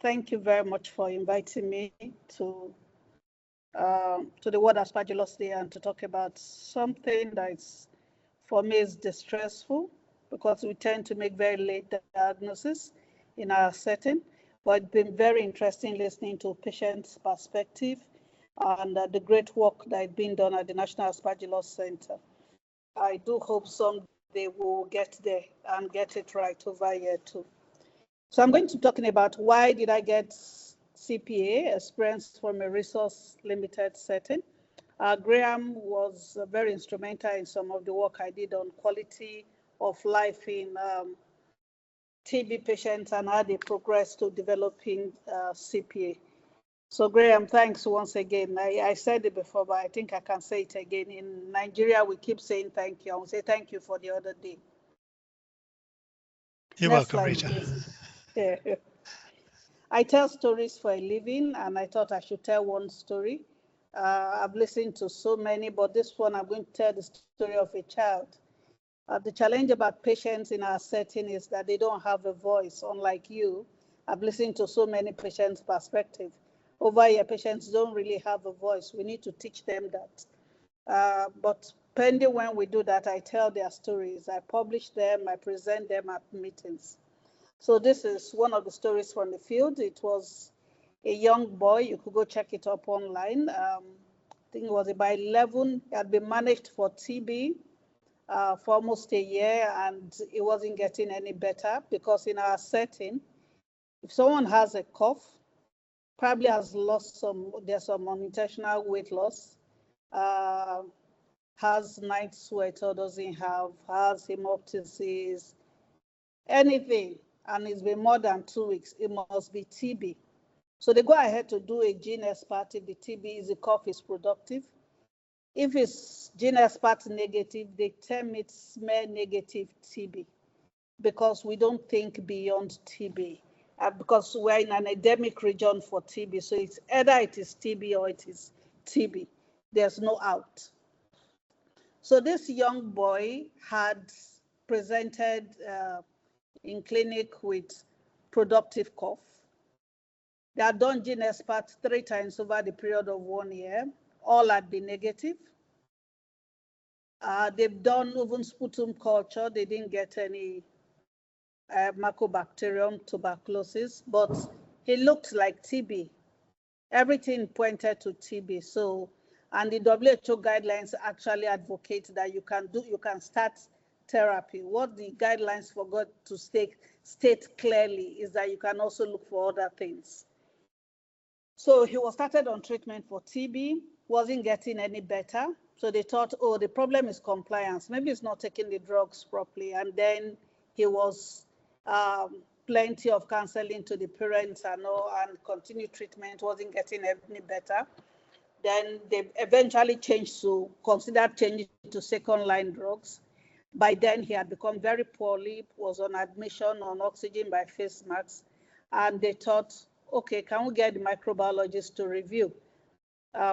Thank you very much for inviting me to the World Aspergillosis Day and to talk about something that is, for me, is distressful because we tend to make very late diagnosis in our setting. But it's been very interesting listening to patients' perspective and the great work that is being done at the National Aspergillosis Center. I do hope someday we'll get there and get it right over here too. So I'm going to be talking about why did I get CPA, experience from a resource limited setting. Graham was very instrumental in some of the work I did on quality of life in TB patients and how they progress to developing CPA. So Graham, thanks once again. I said it before, but I think I can say it again. In Nigeria, we keep saying thank you. I will say thank you for the other day. You're welcome, Rita. Yeah. I tell stories for a living, and I thought I should tell one story. I've listened to so many, but this one I'm going to tell the story of a child. The challenge about patients in our setting is that they don't have a voice, unlike you. I've listened to so many patients' perspective. Over here, patients don't really have a voice. We need to teach them that. But pending when we do that, I tell their stories. I publish them, I present them at meetings. So this is one of the stories from the field. It was a young boy. You could go check it up online. I think it was about 11. He had been managed for TB for almost a year, and it wasn't getting any better because in our setting, if someone has a cough, probably has lost there's some unintentional weight loss, has night sweat or doesn't have, has hemoptysis, anything, and it's been more than 2 weeks, it must be TB. So they go ahead to do a gene expert if the TB is the cough is productive. If it's gene expert negative, they term it smear negative TB because we don't think beyond TB because we're in an endemic region for TB. So it's either it is TB or it is TB. There's no out. So this young boy had presented in clinic with productive cough. They had done gene expert 3 times over the period of 1 year. All had been negative. They've done even sputum culture. They didn't get any Mycobacterium tuberculosis, but he looked like TB. Everything pointed to TB. So, and the WHO guidelines actually advocate that you can start therapy. What the guidelines forgot to state clearly is that you can also look for other things. So he was started on treatment for TB, wasn't getting any better. So they thought, oh, the problem is compliance. Maybe he's not taking the drugs properly. And then he was plenty of counseling to the parents and continued treatment, wasn't getting any better. Then they eventually considered changing to second-line drugs. By then, he had become very poorly, was on admission on oxygen by face masks. And they thought, okay, can we get the microbiologist to review?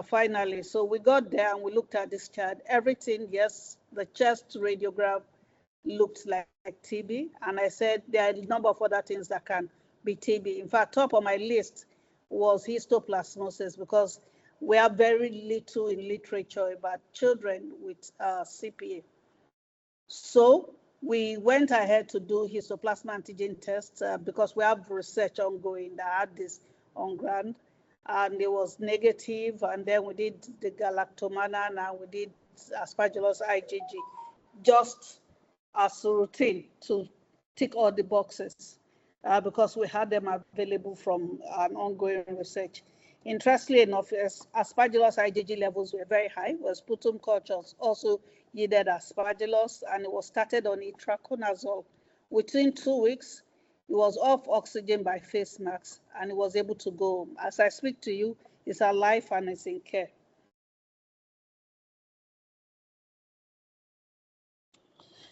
Finally, so we got there and we looked at this chart. Everything, yes, the chest radiograph looked like TB. And I said there are a number of other things that can be TB. In fact, top of my list was histoplasmosis because we have very little in literature about children with CPA. So we went ahead to do histoplasma antigen tests because we have research ongoing that had this on ground. And it was negative, and then we did the galactomannan and we did Aspergillosis IgG, just as a routine to tick all the boxes because we had them available from an ongoing research. Interestingly enough, Aspergillosis IgG levels were very high, was sputum cultures also yielded Aspergillosis, and it was started on itraconazole. Within 2 weeks, he was off oxygen by face masks and he was able to go home. As I speak to you, he's alive and is in care.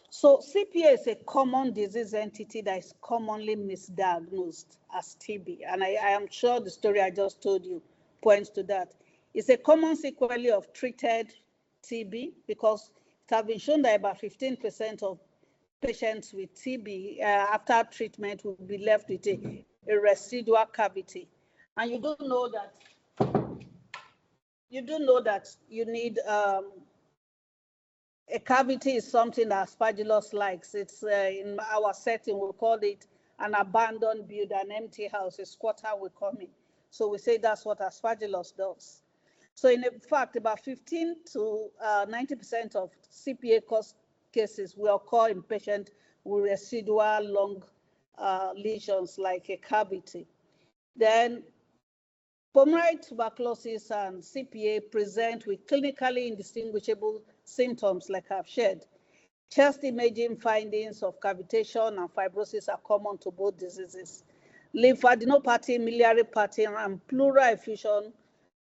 So CPA is a common disease entity that is commonly misdiagnosed as TB. And I am sure the story I just told you points to that. It's a common sequelae of treated TB because it has been shown that about 15% of patients with TB after treatment will be left with a a residual cavity. And you do know that you need a cavity is something that Aspergillus likes. It's in our setting, we call it an abandoned building, an empty house, a squatter will come in. So we say that's what Aspergillus does. So in fact, about 15 to 90% of CPA cases will occur in patients with residual lung lesions like a cavity. Then pulmonary tuberculosis and CPA present with clinically indistinguishable symptoms like I've shared. Chest imaging findings of cavitation and fibrosis are common to both diseases. Lymphadenopathy, miliary pattern, and pleural effusion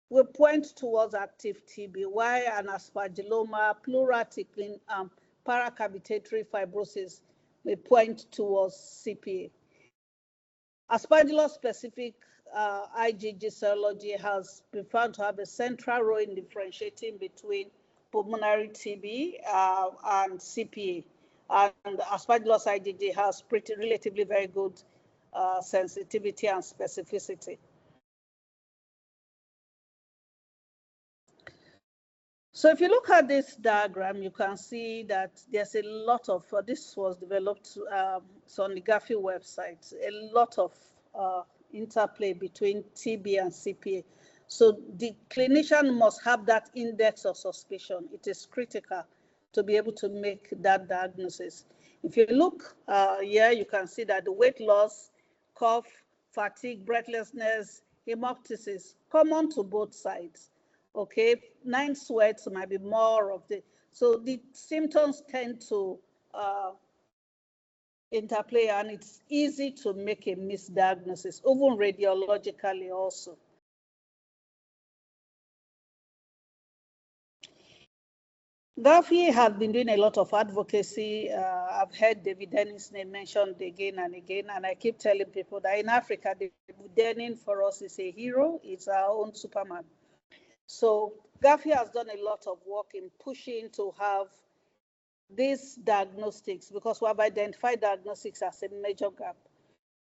will point towards active TB, while an aspergilloma, pleural thickening, and paracavitatory fibrosis may point towards CPA. Aspergillus-specific IgG serology has been found to have a central role in differentiating between pulmonary TB and CPA. And Aspergillus IgG has relatively very good sensitivity and specificity. So if you look at this diagram, you can see that there's a lot of, this was developed on the Gafi website, a lot of interplay between TB and CPA. So the clinician must have that index of suspicion. It is critical to be able to make that diagnosis. If you look here, you can see that the weight loss, cough, fatigue, breathlessness, hemoptysis, common to both sides. Okay, night sweats might be more of the, so the symptoms tend to interplay, and it's easy to make a misdiagnosis, even radiologically also. Gafi has been doing a lot of advocacy. I've heard David Dennis' name mentioned again and again, and I keep telling people that in Africa, David Dennis for us is a hero. It's our own Superman. So Gafi has done a lot of work in pushing to have these diagnostics, because we have identified diagnostics as a major gap,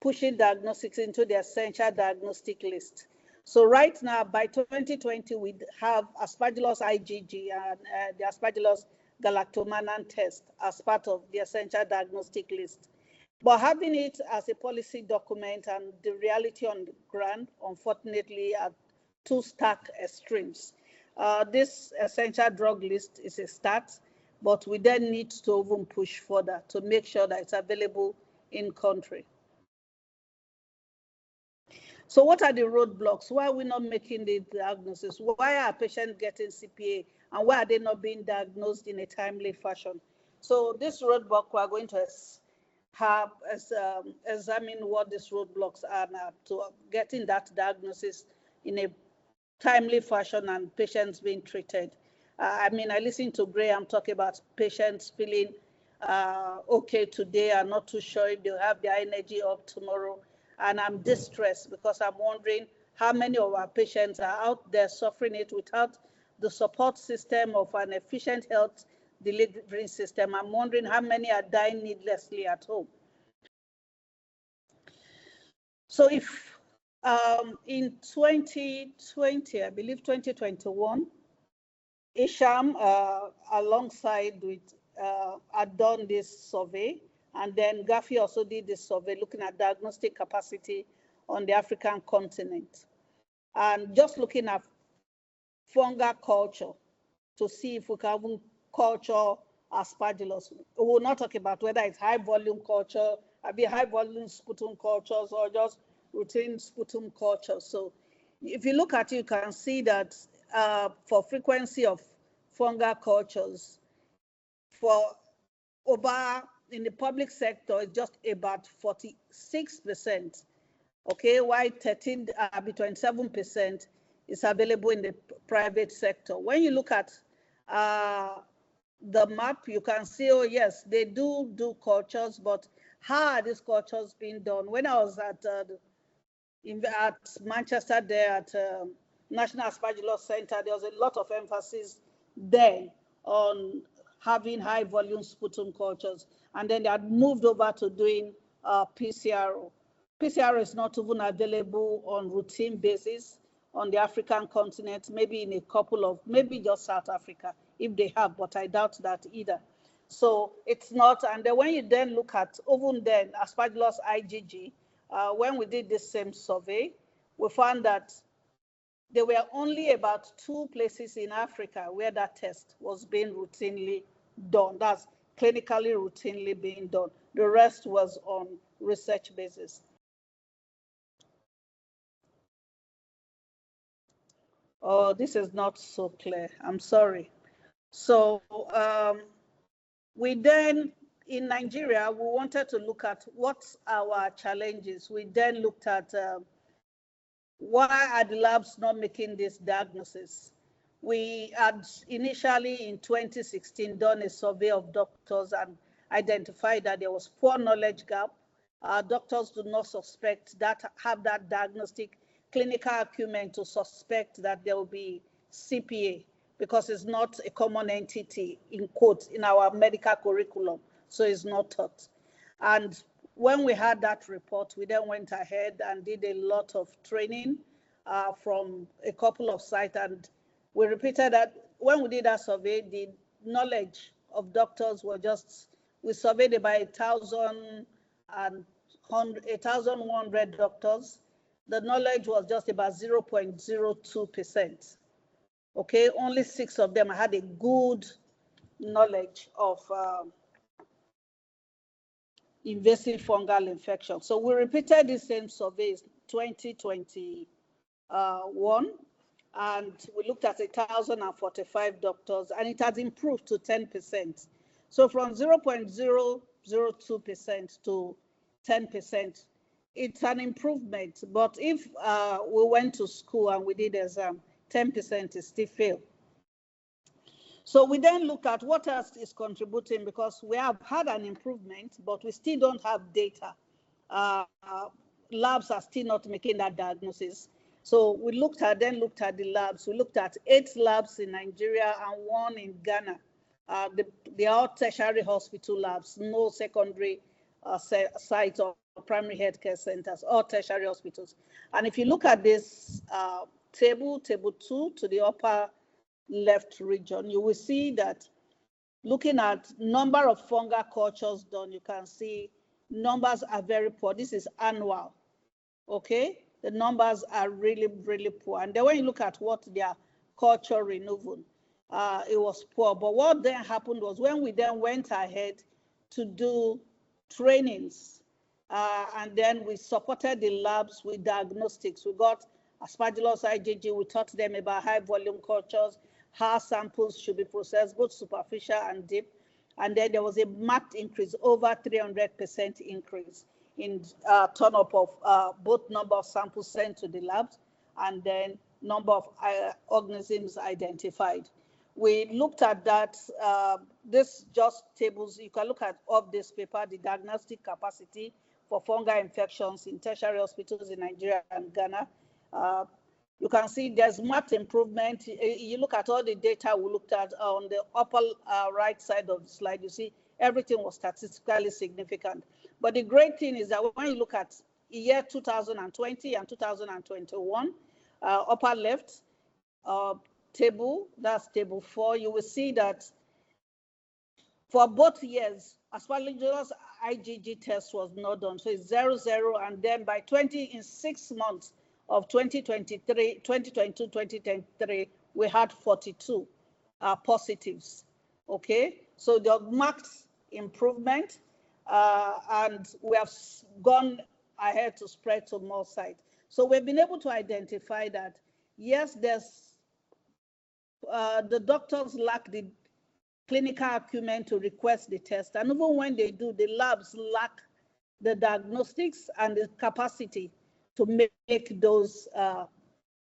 pushing diagnostics into the essential diagnostic list. So right now, by 2020, we have Aspergillus IgG and the Aspergillus galactomannan test as part of the essential diagnostic list. But having it as a policy document and the reality on the ground, unfortunately, are two stark extremes. This essential drug list is a start, but we then need to even push further to make sure that it's available in country. So what are the roadblocks? Why are we not making the diagnosis? Why are patients getting CPA, and why are they not being diagnosed in a timely fashion? So this roadblock, we're going to examine what these roadblocks are now to getting that diagnosis in a timely fashion and patients being treated. I mean, I listened to Graham talk about patients feeling okay today and not too sure if they'll have their energy up tomorrow. And I'm distressed because I'm wondering how many of our patients are out there suffering it without the support system of an efficient health delivery system. I'm wondering how many are dying needlessly at home. So if in 2020, I believe 2021, Isham, alongside with, had done this survey, and then Gafi also did this survey looking at diagnostic capacity on the African continent, and just looking at fungal culture to see if we can even culture Aspergillus. We will not talk about whether it's high volume culture, high volume sputum cultures, or just routine sputum culture. So if you look at it, you can see that for frequency of fungal cultures, for over in the public sector, it's just about 46%. Okay, while 27% is available in the private sector. When you look at the map, you can see, oh yes, they do cultures, but how are these cultures being done? When I was at Manchester there at National Aspergillus Center, there was a lot of emphasis there on having high volume sputum cultures. And then they had moved over to doing PCR. PCR is not even available on routine basis on the African continent, maybe in a couple of, maybe just South Africa, if they have, but I doubt that either. So it's not, and then when you then look at, even then, Aspergillosis IgG, when we did this same survey, we found that there were only about 2 places in Africa where that test was being routinely done. That's clinically routinely being done. The rest was on research basis. Oh, this is not so clear. I'm sorry. So we then, in Nigeria, we wanted to look at what's our challenges. We then looked at why are the labs not making this diagnosis? We had initially in 2016 done a survey of doctors and identified that there was poor knowledge gap. Doctors do not suspect that, have that diagnostic clinical acumen to suspect that there will be CPA, because it's not a common entity, in quotes, in our medical curriculum, so it's not taught. And when we had that report, we then went ahead and did a lot of training from a couple of sites, and we repeated that when we did that survey, the knowledge of doctors were just, we surveyed about 1,100 doctors. The knowledge was just about 0.02%. Okay, only 6 of them had a good knowledge of invasive fungal infection. So we repeated the same surveys 2021, and we looked at 1,045 doctors, and it has improved to 10%. So from 0.002% to 10%, it's an improvement. But if we went to school and we did exam, 10% is still fail. So we then look at what else is contributing, because we have had an improvement, but we still don't have data. Labs are still not making that diagnosis. So we then looked at the labs. We looked at 8 labs in Nigeria and 1 in Ghana. They are all tertiary hospital labs, no secondary sites or primary healthcare centers, all tertiary hospitals. And if you look at this table 2 to the upper left region, you will see that looking at number of fungal cultures done, you can see numbers are very poor. This is annual, okay? The numbers are really, really poor. And then when you look at what they are culture removal, it was poor. But what then happened was when we then went ahead to do trainings, and then we supported the labs with diagnostics. We got Aspergillosis IgG, we taught them about high volume cultures, how samples should be processed, both superficial and deep. And then there was a marked increase, over 300% increase in turn-up of both number of samples sent to the labs and then number of organisms identified. We looked at that, this just tables, you can look at of this paper, the diagnostic capacity for fungal infections in tertiary hospitals in Nigeria and Ghana. You can see there's marked improvement. You look at all the data we looked at on the upper right side of the slide, you see everything was statistically significant. But the great thing is that when you look at year 2020 and 2021, upper left table, that's table 4, you will see that for both years, Aspergillosis IgG test was not done. So it's 0, 0, and then by in 6 months of 2022, 2023, we had 42 positives, okay? So the marked improvement, and we have gone ahead to spread to more sites. So we've been able to identify that, yes, there's the doctors lack the clinical acumen to request the test, and even when they do, the labs lack the diagnostics and the capacity to make those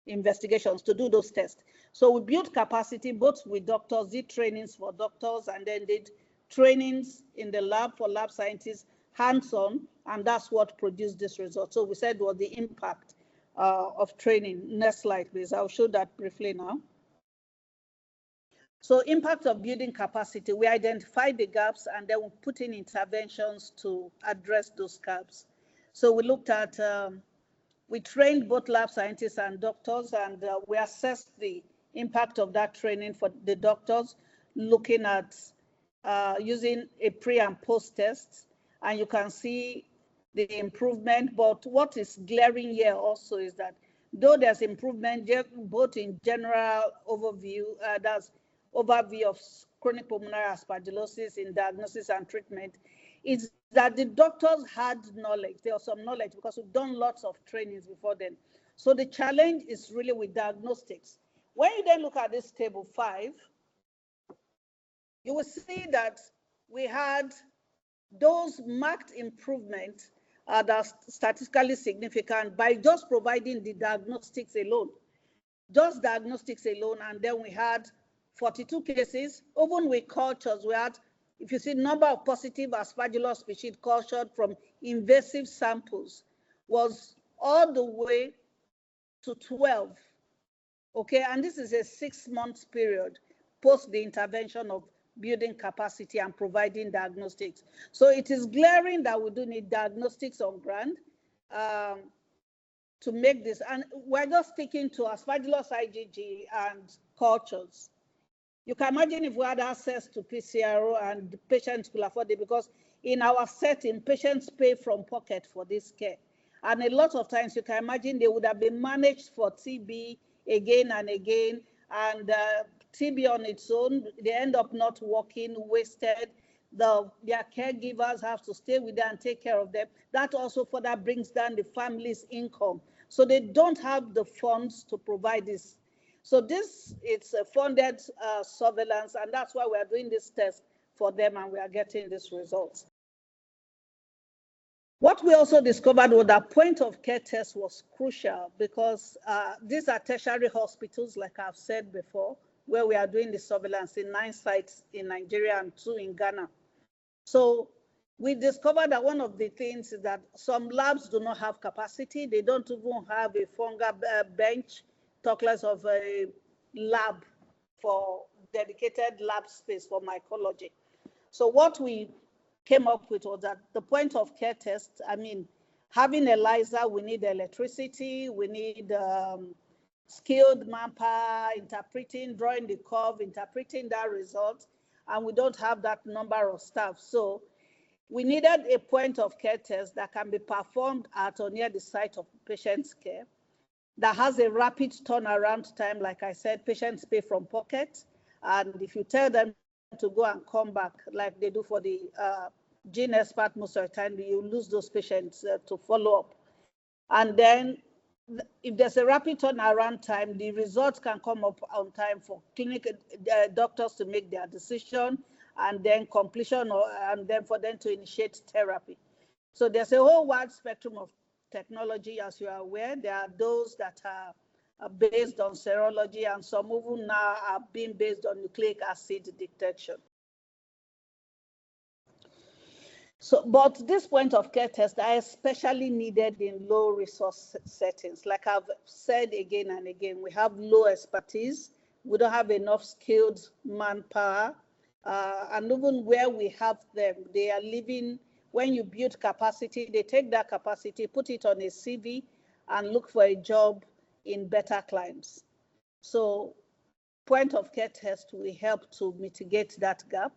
investigations, to do those tests. So we built capacity both with doctors, did trainings for doctors, and then did trainings in the lab for lab scientists, hands-on, and that's what produced this result. So we said was the impact of training. Next slide, please. I'll show that briefly now. So impact of building capacity, we identified the gaps and then we put in interventions to address those gaps. So we looked at, we trained both lab scientists and doctors, and we assessed the impact of that training for the doctors, looking at using a pre and post test, and you can see the improvement. But what is glaring here also is that though there's improvement both in general overview, that's overview of chronic pulmonary aspergillosis in diagnosis and treatment, is that the doctors had knowledge. There was some knowledge because we've done lots of trainings before then. So the challenge is really with diagnostics. When you then look at this table 5, you will see that we had those marked improvements that are statistically significant by just providing the diagnostics alone. Just diagnostics alone, and then we had 42 cases. Even with cultures, we had, if you see, number of positive Aspergillus species cultured from invasive samples was all the way to 12. Okay, and this is a 6-month period post the intervention of building capacity and providing diagnostics. So it is glaring that we do need diagnostics on ground to make this. And we're just sticking to Aspergillus IgG and cultures. You can imagine if we had access to PCRO and patients could afford it, because in our setting, patients pay from pocket for this care. And a lot of times you can imagine they would have been managed for TB again and again, and TB on its own, they end up not working, wasted. Their caregivers have to stay with them and take care of them. That also further brings down the family's income. So they don't have the funds to provide this. So this, it's a funded surveillance, and that's why we are doing this test for them, and we are getting these results. What we also discovered was that point of care test was crucial, because these are tertiary hospitals, like I've said before, where we are doing the surveillance in 9 sites in Nigeria and 2 in Ghana. So we discovered that one of the things is that some labs do not have capacity. They don't even have a fungal bench, talk less of a lab for dedicated lab space for mycology. So what we came up with was that the point of care test, I mean, having ELISA, we need electricity, we need skilled manpower, interpreting, drawing the curve, interpreting that result, and we don't have that number of staff. So we needed a point of care test that can be performed at or near the site of patient's care, that has a rapid turnaround time. Like I said, patients pay from pocket, and if you tell them to go and come back, like they do for the gene expert most of the time, you lose those patients to follow up. And then if there's a rapid turnaround time, the results can come up on time for clinical doctors to make their decision, and then completion, and then for them to initiate therapy. So there's a whole wide spectrum of technology, as you are aware. There are those that are based on serology, and some even now are being based on nucleic acid detection. So, but this point of care test are especially needed in low resource settings. Like I've said again and again, we have low expertise. We don't have enough skilled manpower. And even where we have them, they are living, when you build capacity, they take that capacity, put it on a CV, and look for a job in better climes. So point of care test will help to mitigate that gap.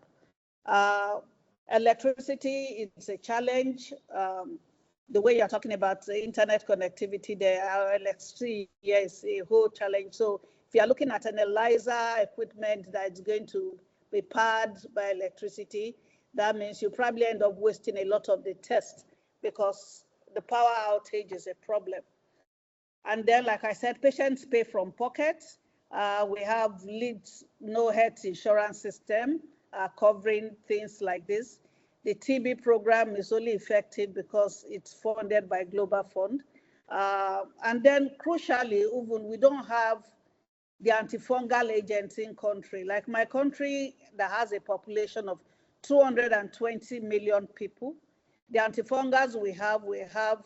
Electricity is a challenge. The way you're talking about the internet connectivity, there, electricity is a whole challenge. So if you're looking at an ELISA equipment that's going to be powered by electricity, that means you probably end up wasting a lot of the test because the power outage is a problem. And then, like I said, patients pay from pocket. We have no health insurance system covering things like this. The TB program is only effective because it's funded by Global Fund. And then crucially, even we don't have the antifungal agents in country. Like my country that has a population of 220 million people, the antifungals we have we have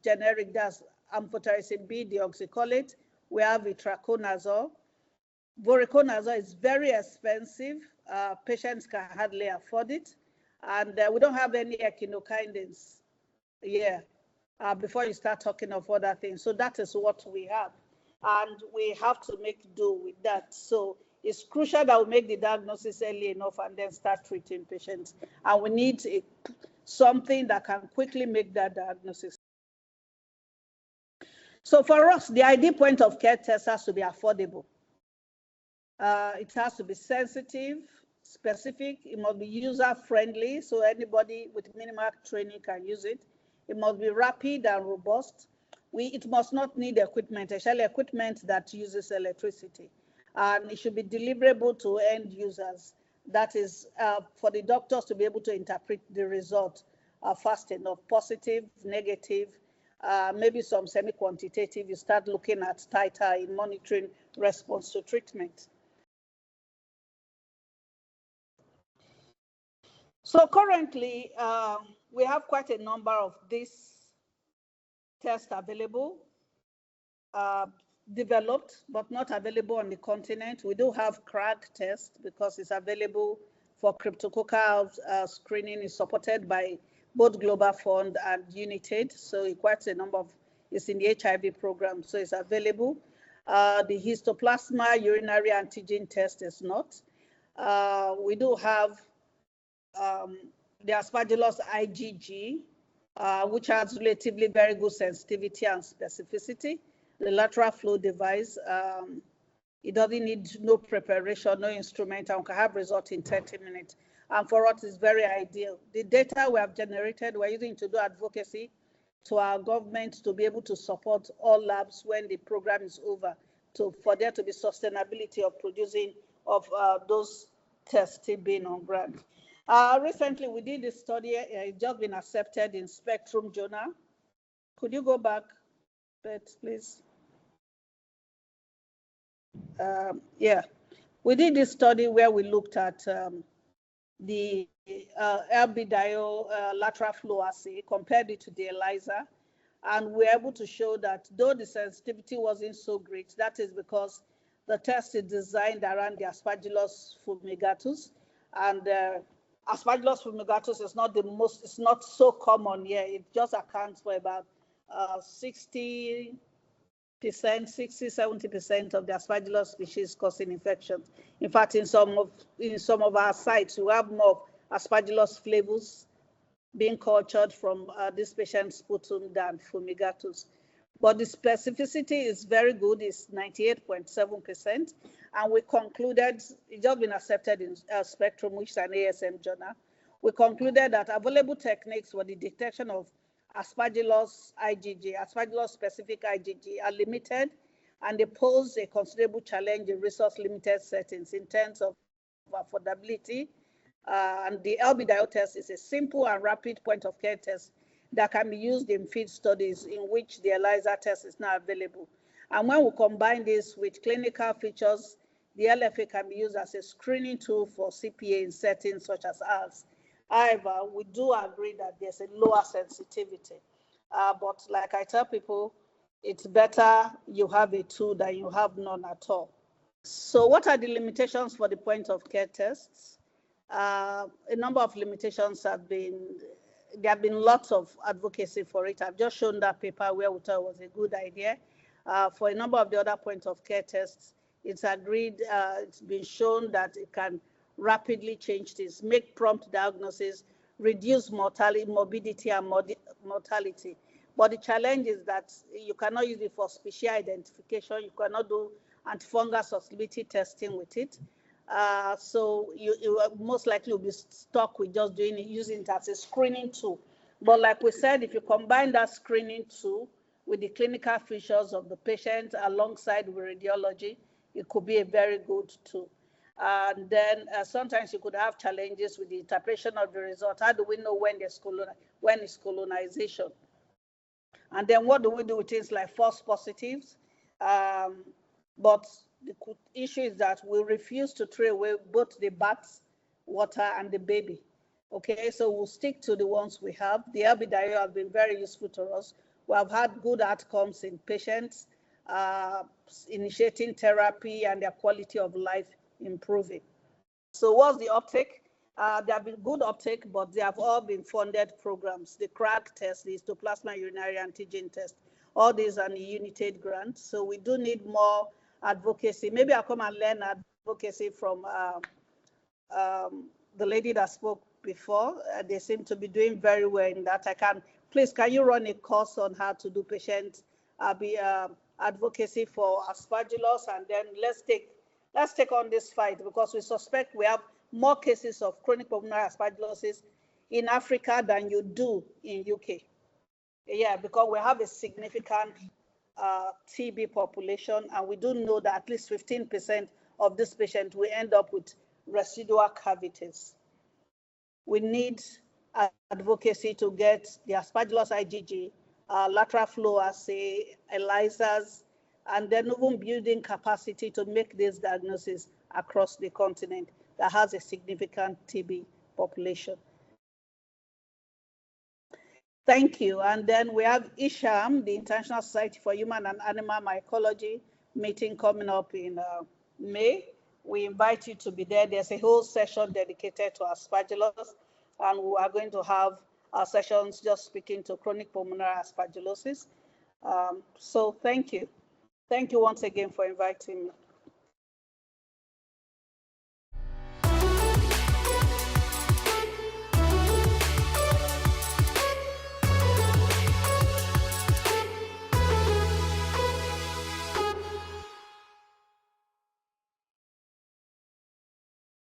generic, that's amphotericin B deoxycholate, we have itraconazole. Voriconazole is very expensive. Patients can hardly afford it. And we don't have any echinocandins here before you start talking of other things. So that is what we have. And we have to make do with that. So it's crucial that we make the diagnosis early enough and then start treating patients. And we need something that can quickly make that diagnosis. So for us, the ideal point of care test has to be affordable. It has to be sensitive, specific. It must be user-friendly, so anybody with minimal training can use it. It must be rapid and robust. It must not need equipment, especially equipment that uses electricity. And it should be deliverable to end users. That is for the doctors to be able to interpret the result fast enough, positive, negative, maybe some semi-quantitative. You start looking at titer in monitoring response to treatment. So currently, we have quite a number of these tests available, developed, but not available on the continent. We do have CRAG test because it's available for cryptococcal screening. Is supported by both Global Fund and United. So quite a number of, it's in the HIV program, so it's available. The histoplasma urinary antigen test is not. We do have the Aspergillosis IgG, which has relatively very good sensitivity and specificity. The lateral flow device, it doesn't need no preparation, no instrument, and can have result in 30 minutes. And for us, it's very ideal. The data we have generated, we're using to do advocacy to our government to be able to support all labs when the program is over, for there to be sustainability of producing of those tests being on ground. Recently, we did a study, it's just been accepted in Spectrum Journal. Could you go back, Beth, please? Yeah, we did this study where we looked at the LBDIO lateral flow assay, compared it to the ELISA, and we're able to show that though the sensitivity wasn't so great, that is because the test is designed around the Aspergillus fumigatus, and Aspergillus fumigatus is not it's not so common here. It just accounts for about 60%, 60-70% of the Aspergillus species causing infections. In fact, in some of our sites, we have more Aspergillus flavus being cultured from this patient's sputum than fumigatus. But the specificity is very good, it's 98.7%. And we concluded, it's just been accepted in Spectrum, which is an ASM journal. We concluded that available techniques for the detection of Aspergillus IgG, Aspergillus specific IgG, are limited, and they pose a considerable challenge in resource-limited settings in terms of affordability. And the LBDIO test is a simple and rapid point-of-care test that can be used in field studies in which the ELISA test is now available. And when we combine this with clinical features, the LFA can be used as a screening tool for CPA in settings such as ours. However, we do agree that there's a lower sensitivity. But like I tell people, it's better you have a tool than you have none at all. So what are the limitations for the point of care tests? A number of limitations there have been lots of advocacy for it. I've just shown that paper where we thought it was a good idea. For a number of the other point of care tests, it's agreed, it's been shown that it can rapidly change things, make prompt diagnosis, reduce morbidity and mortality. But the challenge is that you cannot use it for species identification. You cannot do antifungal susceptibility testing with it. So you most likely will be stuck with just using it as a screening tool. But like we said, if you combine that screening tool with the clinical features of the patient alongside with radiology, it could be a very good tool. And then sometimes you could have challenges with the interpretation of the result. How do we know when it's colonization? And then what do we do with things like false positives? But the issue is that we refuse to throw away both the bath water and the baby. Okay, so we'll stick to the ones we have. The LBDIO has been very useful to us. We have had good outcomes in patients, initiating therapy and their quality of life improving. So what's the uptake? There have been good uptake, but they have all been funded programs. The CRAC test, the histoplasma urinary antigen test, all these are United grants. So we do need more advocacy. Maybe I'll come and learn advocacy from the lady that spoke before. They seem to be doing very well in that. Please, can you run a course on how to do patient advocacy for Aspergillosis, and then let's take on this fight, because we suspect we have more cases of chronic pulmonary aspergillosis in Africa than you do in UK. Yeah, because we have a significant TB population, and we do know that at least 15% of this patient will end up with residual cavities. We need advocacy to get the Aspergillosis IgG, lateral flow assay, ELISAs, and then even building capacity to make this diagnosis across the continent that has a significant TB population. Thank you. And then we have ISHAM, the International Society for Human and Animal Mycology meeting coming up in May. We invite you to be there. There's a whole session dedicated to Aspergillosis, and we are going to have sessions just speaking to chronic pulmonary aspergillosis. So thank you. Thank you once again for inviting me.